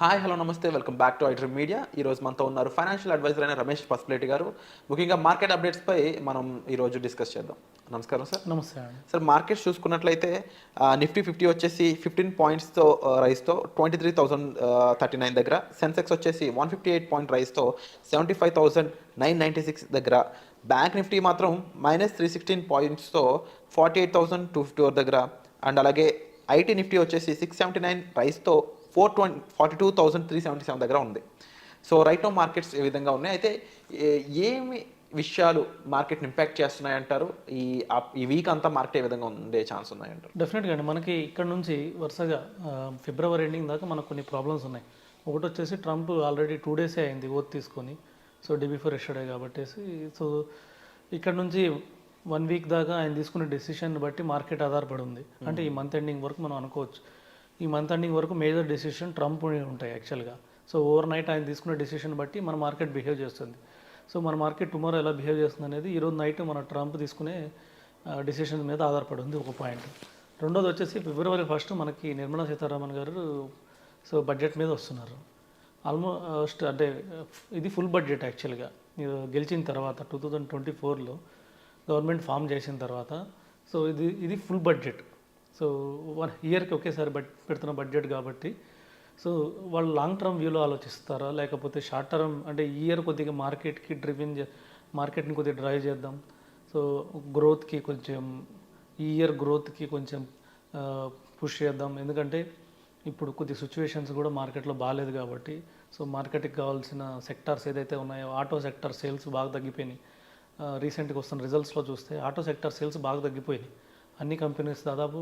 Hi hello నమస్తే welcome back to iDream media. ఈరోజు మనతో ఉన్నారు ఫైనాన్షియల్ అడ్వైజర్ అయిన రమేష్ పసుపులేటి గారు. ముఖ్యంగా మార్కెట్ అప్డేట్స్పై మనం ఈరోజు డిస్కస్ చేద్దాం. నమస్కారం సార్. నమస్తే అండి. సార్, మార్కెట్స్ చూసుకున్నట్లయితే నిఫ్టీ 50 వచ్చేసి 15 పాయింట్స్తో రైస్తో 23,039 దగ్గర, సెన్సెక్స్ వచ్చేసి 158 పాయింట్ రైస్తో 75,996 దగ్గర, బ్యాంక్ నిఫ్టీ మాత్రం -316 పాయింట్స్తో 48,254 దగ్గర, అండ్ అలాగే ఐటీ నిఫ్టీ వచ్చేసి 679 రైస్తో 42,377 దగ్గర ఉంది. సో రైట్ నో మార్కెట్స్ ఏ విధంగా ఉన్నాయి, అయితే ఏమి విషయాలు మార్కెట్ని ఇంపాక్ట్ చేస్తున్నాయంటారు? ఈ వీక్ అంతా మార్కెట్ ఏ విధంగా ఉండే ఛాన్స్ ఉన్నాయంటారు? డెఫినెట్గా అండి, మనకి ఇక్కడ నుంచి వరుసగా ఫిబ్రవరి ఎండింగ్ దాకా మనకు కొన్ని ప్రాబ్లమ్స్ ఉన్నాయి. ఒకటి వచ్చేసి ట్రంప్ ఆల్రెడీ 2 డేసే అయింది ఓత్ తీసుకొని, సో డే బిఫోర్ ఎస్టర్డే కాబట్టేసి, సో ఇక్కడ నుంచి 1 వీక్ దాకా ఆయన తీసుకునే డెసిషన్ బట్టి మార్కెట్ ఆధారపడి ఉంది. అంటే ఈ మంత్ ఎండింగ్ వరకు మనం అనుకోవచ్చు. ఈ మంత్ ఎండింగ్ వరకు మేజర్ డెసిషన్ ట్రంప్ ఉంటాయి యాక్చువల్గా. సో ఓవర్ నైట్ ఆయన తీసుకునే డెసిషన్ బట్టి మన మార్కెట్ బిహేవ్ చేస్తుంది. సో మన మార్కెట్ టుమారో ఎలా బిహేవ్ చేస్తుంది అనేది ఈరోజు నైట్ మన ట్రంప్ తీసుకునే డెసిషన్ మీద ఆధారపడి ఉంది, ఒక పాయింట్. రెండోది వచ్చేసి ఫిబ్రవరి 1 మనకి నిర్మలా సీతారామన్ గారు సో బడ్జెట్ మీద వస్తున్నారు. ఆల్మోస్ట్ అంటే ఇది ఫుల్ బడ్జెట్ యాక్చువల్గా. గెలిచిన తర్వాత 2024లో గవర్నమెంట్ ఫామ్ చేసిన తర్వాత, సో ఇది ఫుల్ బడ్జెట్. సో 1 ఇయర్కి ఒకేసారి పెడుతున్న బడ్జెట్ కాబట్టి, సో వాళ్ళు లాంగ్ టర్మ్ వ్యూలో ఆలోచిస్తారా, లేకపోతే షార్ట్ టర్మ్ అంటే ఈ ఇయర్ కొద్దిగా మార్కెట్ని కొద్దిగా డ్రైవ్ చేద్దాం, సో గ్రోత్కి కొంచెం ఈ ఇయర్ గ్రోత్కి కొంచెం పుష్ చేద్దాం, ఎందుకంటే ఇప్పుడు కొద్ది సిచ్యువేషన్స్ కూడా మార్కెట్లో బాగాలేదు కాబట్టి, సో మార్కెట్కి కావాల్సిన సెక్టార్స్ ఏదైతే ఉన్నాయో, ఆటో సెక్టార్ సేల్స్ బాగా తగ్గిపోయినాయి. రీసెంట్గా వస్తున్న రిజల్ట్స్లో చూస్తే ఆటో సెక్టార్ సేల్స్ బాగా తగ్గిపోయినాయి. అన్ని కంపెనీస్ దాదాపు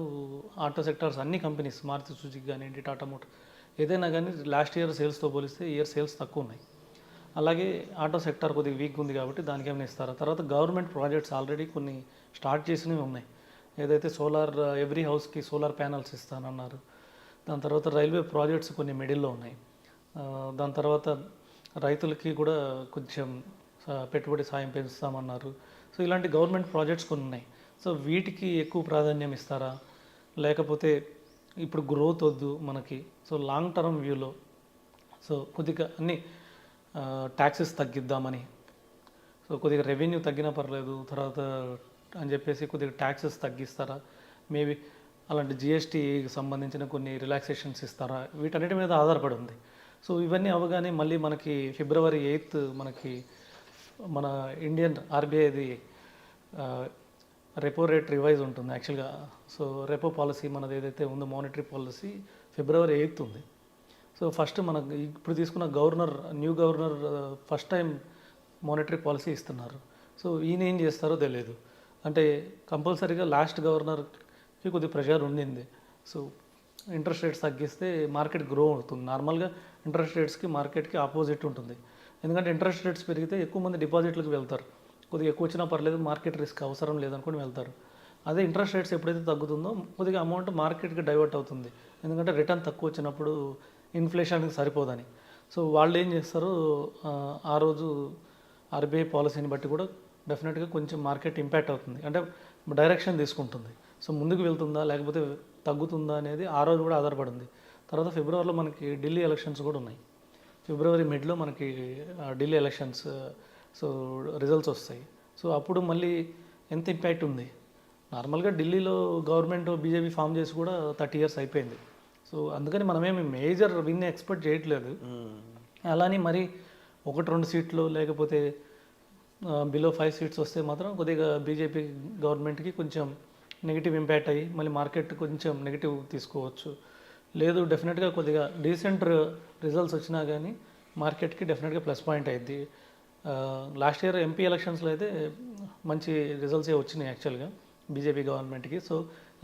ఆటో సెక్టార్స్ అన్ని కంపెనీస్, మారుతి సుజుకి కానివ్వండి, టాటా మోటార్ ఏదైనా కానీ లాస్ట్ ఇయర్ సేల్స్తో పోలిస్తే ఇయర్ సేల్స్ తక్కువ ఉన్నాయి. అలాగే ఆటో సెక్టార్ కొద్దిగా వీక్ ఉంది కాబట్టి దానికి ఏమైనా ఇస్తారా. తర్వాత గవర్నమెంట్ ప్రాజెక్ట్స్ ఆల్రెడీ కొన్ని స్టార్ట్ చేసినవి ఉన్నాయి. ఏదైతే సోలార్ ఎవ్రీ హౌస్కి సోలార్ ప్యానల్స్ ఇస్తానన్నారు. దాని తర్వాత రైల్వే ప్రాజెక్ట్స్ కొన్ని మిడిల్లో ఉన్నాయి. దాని తర్వాత రైతులకి కూడా కొంచెం పెట్టుబడి సాయం పెంచుతామన్నారు. సో ఇలాంటి గవర్నమెంట్ ప్రాజెక్ట్స్ కొన్ని ఉన్నాయి. సో వీటికి ఎక్కువ ప్రాధాన్యం ఇస్తారా, లేకపోతే ఇప్పుడు గ్రోత్ వద్దు మనకి, సో లాంగ్ టర్మ్ వ్యూలో సో కొద్దిగా అన్ని ట్యాక్సెస్ తగ్గిద్దామని, సో కొద్దిగా రెవెన్యూ తగ్గినా పర్లేదు తర్వాత అని చెప్పేసి కొద్దిగా ట్యాక్సెస్ తగ్గిస్తారా, మేబీ అలాంటి జిఎస్టీకి సంబంధించిన కొన్ని రిలాక్సేషన్స్ ఇస్తారా, వీటన్నిటి మీద ఆధారపడి ఉంది. సో ఇవన్నీ అవగానే మళ్ళీ మనకి ఫిబ్రవరి 8 మనకి మన ఇండియన్ ఆర్బీఐది రెపో రేట్ రివైజ్ ఉంటుంది యాక్చువల్గా. సో రెపో పాలసీ మనది ఏదైతే ఉందో మానిటరీ పాలసీ ఫిబ్రవరి 8 ఉంది. సో ఫస్ట్ మనకు ఇప్పుడు తీసుకున్న new governor first time monetary policy ఇస్తున్నారు. సో ఈయన ఏం చేస్తారో తెలియదు. అంటే కంపల్సరీగా లాస్ట్ గవర్నర్కి కొద్ది ప్రెషర్ ఉండింది. సో ఇంట్రెస్ట్ రేట్స్ తగ్గిస్తే మార్కెట్ గ్రో అవుతుంది. నార్మల్గా ఇంట్రెస్ట్ రేట్స్కి మార్కెట్కి ఆపోజిట్ ఉంటుంది. ఎందుకంటే ఇంట్రెస్ట్ రేట్స్ పెరిగితే ఎక్కువ మంది డిపాజిట్లకు వెళ్తారు. కొద్దిగా ఎక్కువ వచ్చినా పర్లేదు, మార్కెట్ రిస్క్ అవసరం లేదనుకుని వెళ్తారు. అదే ఇంట్రెస్ట్ రేట్స్ ఎప్పుడైతే తగ్గుతుందో కొద్దిగా అమౌంట్ మార్కెట్కి డైవర్ట్ అవుతుంది. ఎందుకంటే రిటర్న్ తక్కువ వచ్చినప్పుడు ఇన్ఫ్లేషన్కి సరిపోదని. సో వాళ్ళు ఏం చేస్తారు, ఆ రోజు ఆర్బీఐ పాలసీని బట్టి కూడా డెఫినెట్గా కొంచెం మార్కెట్ ఇంపాక్ట్ అవుతుంది. అంటే డైరెక్షన్ తీసుకుంటుంది. సో ముందుకు వెళ్తుందా లేకపోతే తగ్గుతుందా అనేది ఆ రోజు కూడా ఆధారపడింది. తర్వాత ఫిబ్రవరిలో మనకి ఢిల్లీ ఎలక్షన్స్ కూడా ఉన్నాయి. ఫిబ్రవరి మిడ్లో మనకి ఢిల్లీ ఎలక్షన్స్ సో రిజల్ట్స్ వస్తాయి. సో అప్పుడు మళ్ళీ ఎంత ఇంపాక్ట్ ఉంది. నార్మల్గా ఢిల్లీలో గవర్నమెంట్ బీజేపీ ఫామ్ చేసి కూడా 30 years అయిపోయింది. సో అందుకని మనమేమి మేజర్ విన్ ఎక్స్పెక్ట్ చేయట్లేదు. అలానే మరి 1-2 సీట్లు లేకపోతే బిలో 5 seats వస్తే మాత్రం కొద్దిగా బీజేపీ గవర్నమెంట్కి కొంచెం నెగిటివ్ ఇంపాక్ట్ అయ్యి మళ్ళీ మార్కెట్ కొంచెం నెగిటివ్ తీసుకోవచ్చు. లేదు డెఫినెట్గా కొద్దిగా డీసెంట్ రిజల్ట్స్ వచ్చినా కానీ మార్కెట్కి డెఫినెట్గా ప్లస్ పాయింట్ అయ్యింది. లాస్ట్ ఇయర్ ఎంపీ ఎలక్షన్స్లో అయితే మంచి రిజల్ట్సే వచ్చినాయి యాక్చువల్గా బీజేపీ గవర్నమెంట్కి. సో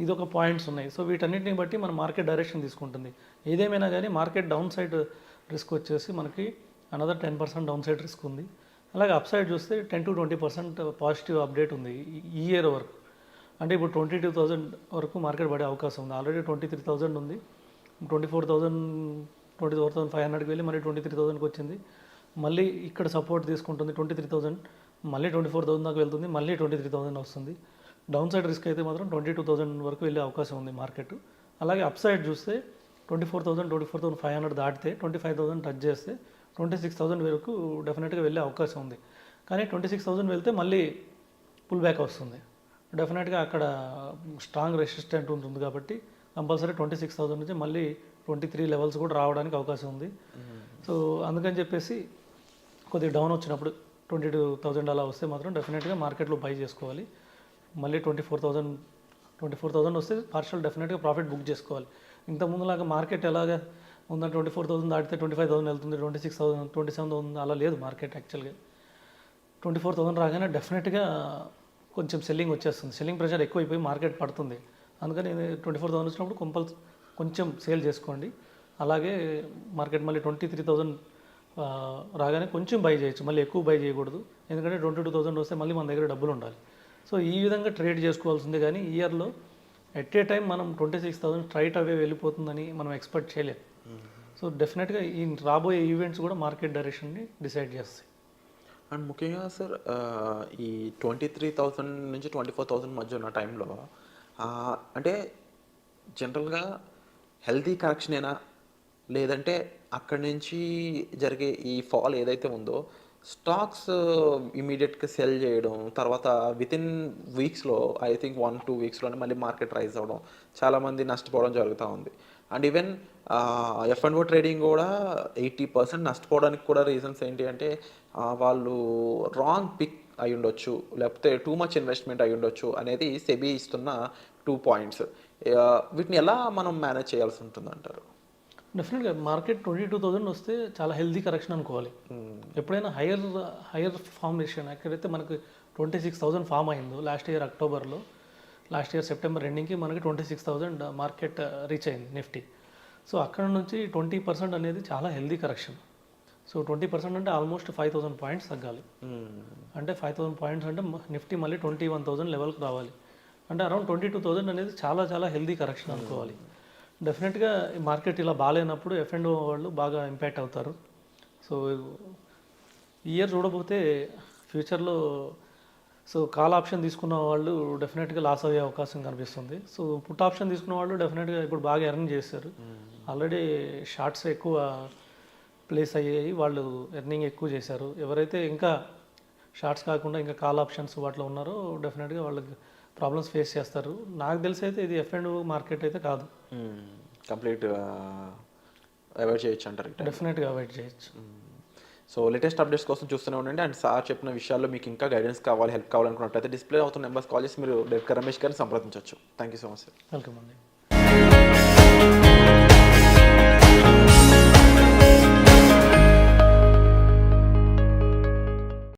ఇదొక పాయింట్స్ ఉన్నాయి. సో వీటన్నిటిని బట్టి మన మార్కెట్ డైరెక్షన్ తీసుకుంటుంది. ఏదేమైనా కానీ మార్కెట్ డౌన్ సైడ్ రిస్క్ వచ్చేసి మనకి అనదర్ 10% డౌన్ సైడ్ రిస్క్ ఉంది. అలాగే అప్ సైడ్ చూస్తే 10-20% పాజిటివ్ అప్డేట్ ఉంది ఈ ఇయర్ వరకు. అంటే ఇప్పుడు 22,000 వరకు మార్కెట్ పడే అవకాశం ఉంది. ఆల్రెడీ 23,000 ఉంది, 24,500కి వెళ్ళి మళ్ళీ 23,000కి వచ్చింది. మళ్ళీ ఇక్కడ సపోర్ట్ తీసుకుంటుంది 23,000, మళ్ళీ 24,000 దాకా వెళ్తుంది, మళ్ళీ 23,000 వస్తుంది. డౌన్ సైడ్ రిస్క్ అయితే మాత్రం 22,000 వరకు వెళ్ళే అవకాశం ఉంది మార్కెట్. అలాగే అప్ సైడ్ చూస్తే 24,500 దాటితే 25,000 టచ్ చేస్తే 26,000 వరకు డెఫినెట్గా వెళ్ళే అవకాశం ఉంది. కానీ 26,000 వెళ్తే మళ్ళీ పుల్ బ్యాక్ వస్తుంది. డెఫినెట్గా అక్కడ స్ట్రాంగ్ రెసిస్టెంట్ ఉంటుంది కాబట్టి కంపల్సరీ 26,000 నుంచి మళ్ళీ 23 లెవెల్స్ కూడా రావడానికి అవకాశం ఉంది. సో అందుకని చెప్పేసి కొద్దిగా డౌన్ వచ్చినప్పుడు 22,000 అలా వస్తే మాత్రం డెఫినెట్గా మార్కెట్లో బై చేసుకోవాలి. మళ్ళీ 24,000 వస్తే పార్షల్ డెఫినెట్గా ప్రాఫిట్ బుక్ చేసుకోవాలి. ఇంతకుముందులాగా మార్కెట్ ఎలాగా ఉందంటే 24,000 దాటితే 25,000 వెళ్తుంది, 26,000 27,000 అలా లేదు మార్కెట్. యాక్చువల్గా 24,000 రాగానే డెఫినెట్గా కొంచెం సెల్లింగ్ వచ్చేస్తుంది. సెల్లింగ్ ప్రెషర్ ఎక్కువైపోయి మార్కెట్ పడుతుంది. అందుకని 24,000 వచ్చినప్పుడు కొంచెం సేల్ చేసుకోండి. అలాగే మార్కెట్ మళ్ళీ 23,000 రాగానే కొంచెం బై చేయొచ్చు, మళ్ళీ ఎక్కువ బై చేయకూడదు. ఎందుకంటే 22,000 వస్తే మళ్ళీ మన దగ్గర డబ్బులు ఉండాలి. సో ఈ విధంగా ట్రేడ్ చేసుకోవాల్సిందే. కానీ ఇయర్లో ఎట్ ఏ టైం మనం 26,000 స్ట్రైట్ అవే వెళ్ళిపోతుందని మనం ఎక్స్పెక్ట్ చేయలేం. సో డెఫినెట్గా ఈ రాబోయే ఈవెంట్స్ కూడా మార్కెట్ డైరెక్షన్ని డిసైడ్ చేస్తాయి. అండ్ ముఖ్యంగా సార్ ఈ 23,000 నుంచి 24,000 మధ్య ఉన్న టైంలో అంటే జనరల్గా హెల్తీ కరెక్షనేనా, లేదంటే అక్కడి నుంచి జరిగే ఈ ఫాల్ ఏదైతే ఉందో స్టాక్స్ ఇమీడియట్గా సెల్ చేయడం, తర్వాత వితిన్ వీక్స్లో ఐ థింక్ 1-2 వీక్స్లోనే మళ్ళీ మార్కెట్ రైజ్ అవ్వడం, చాలామంది నష్టపోవడం జరుగుతూ ఉంది. అండ్ ఈవెన్ F&O ట్రేడింగ్ కూడా 80% నష్టపోవడానికి కూడా రీజన్స్ ఏంటి అంటే వాళ్ళు రాంగ్ పిక్ అయి ఉండొచ్చు, లేకపోతే టూ మచ్ ఇన్వెస్ట్మెంట్ అయి ఉండొచ్చు అనేది సెబీ ఇస్తున్న 2 పాయింట్స్. వీటిని ఎలా మనం మేనేజ్ చేయాల్సి ఉంటుంది అంటారు? డెఫినెట్గా మార్కెట్ 22,000 వస్తే చాలా హెల్తీ కరెక్షన్ అనుకోవాలి. ఎప్పుడైనా హైయర్ ఫార్మేషన్ ఎక్కడైతే మనకి 26,000 ఫామ్ అయిందో లాస్ట్ ఇయర్ అక్టోబర్లో, లాస్ట్ ఇయర్ సెప్టెంబర్ ఎండింగ్కి మనకి 26,000 మార్కెట్ రీచ్ అయింది నిఫ్టీ. సో అక్కడ నుంచి 20% అనేది చాలా హెల్దీ కరెక్షన్. సో 20% అంటే ఆల్మోస్ట్ 5,000 పాయింట్స్ తగ్గాలి. అంటే 5,000 పాయింట్స్ అంటే నిఫ్టీ మళ్ళీ 21,000 లెవెల్కి రావాలి. అంటే అరౌండ్ 22,000 అనేది చాలా చాలా హెల్దీ కరెక్షన్ అనుకోవాలి. డెఫినెట్గా ఈ మార్కెట్ ఇలా బాగాలేనప్పుడు F&O వాళ్ళు బాగా ఇంపాక్ట్ అవుతారు. సో ఇయర్ చూడబోతే ఫ్యూచర్లో కాల్ ఆప్షన్ తీసుకున్న వాళ్ళు డెఫినెట్గా లాస్ అయ్యే అవకాశం కనిపిస్తుంది. సో పుట్ ఆప్షన్ తీసుకున్న వాళ్ళు డెఫినెట్గా ఇప్పుడు బాగా ఎర్న్ చేస్తారు. ఆల్రెడీ షార్ట్స్ ఎక్కువ ప్లేస్ అయ్యాయి, వాళ్ళు ఎర్నింగ్ ఎక్కువ చేశారు. ఎవరైతే ఇంకా షార్ట్స్ కాకుండా ఇంకా కాల్ ఆప్షన్స్ వాటిలో ఉన్నారో డెఫినెట్గా వాళ్ళకి ప్రాబ్లమ్స్ ఫేస్ చేస్తారు. నాకు తెలిసి అయితే ఇది F&O మార్కెట్ అయితే కాదు. కంప్లీట్ అవాయిడ్ చేయొచ్చు అంటారు? డెఫినెట్గా అవాయిడ్ చేయొచ్చు. సో లేటెస్ట్ అప్డేట్స్ కోసం చూస్తూనే ఉండండి. అండ్ సార్ చెప్పిన విషయాల్లో మీకు ఇంకా గైడెన్స్ కావాలి, హెల్ప్ కావాలనుకున్నట్లయితే డిస్ప్లే అవుతున్న నెంబర్స్ కాల్ చేసి మీరు డైరెక్ట్గా రమేష్ గారిని సంప్రదించవచ్చు. Thank you so much sir. Welcome అండి.